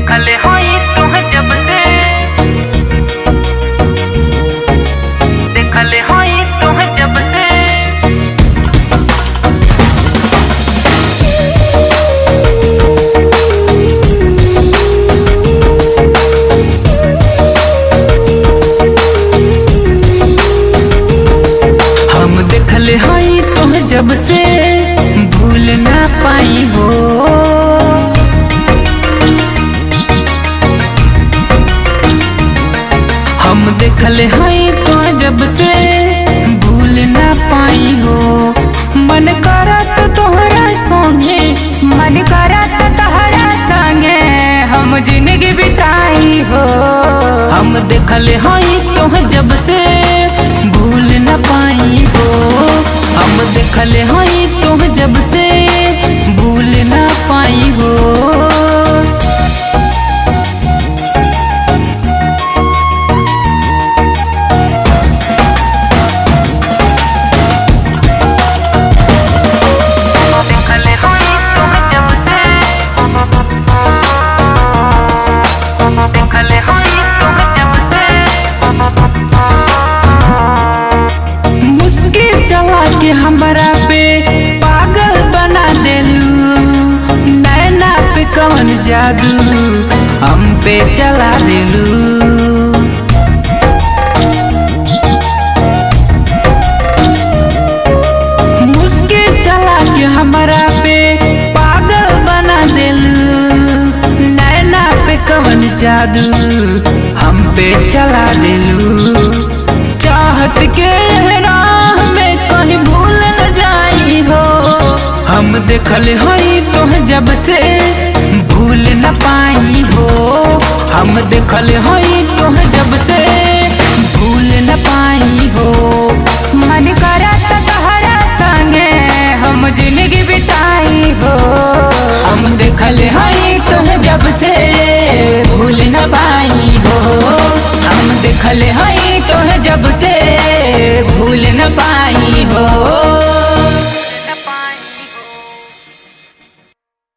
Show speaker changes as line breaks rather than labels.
देखले होई तुह जब से, देखले होई तुह जब से। हम देखले होई तुह जब से, भूल ना पाई हो। हम देखले हई तो जब से, भूल ना पाई हो। मन करत तोहरा संगे,
मन करत तहरा संगे हम जिंदगी बिताई हो।
हम देखले हई तो जब से, भूल ना पाई हो। हम देखले हई तो जब से, भूल ना पाई हो। के हमरा पे पागल बना देलू, नैना पे कवन जादू हम पे चला देलू। मुश्किल चला के हमरा पे पागल बना देलू, नैना पे कवन जादू हम पे चला देलू। चाहत के कहीं भूल न जाई हो। हम देखले हई तो जब से, भूल न पाई हो। हम देखले हई तो जब से, भूल न पाई हो।
मन करत तहरा संगे हम जिंदगी बिताई हो।
हम देखले हई तो जब से, भूल न पाई हो। हम देखले हई तो जब से, भूल न पाई हो।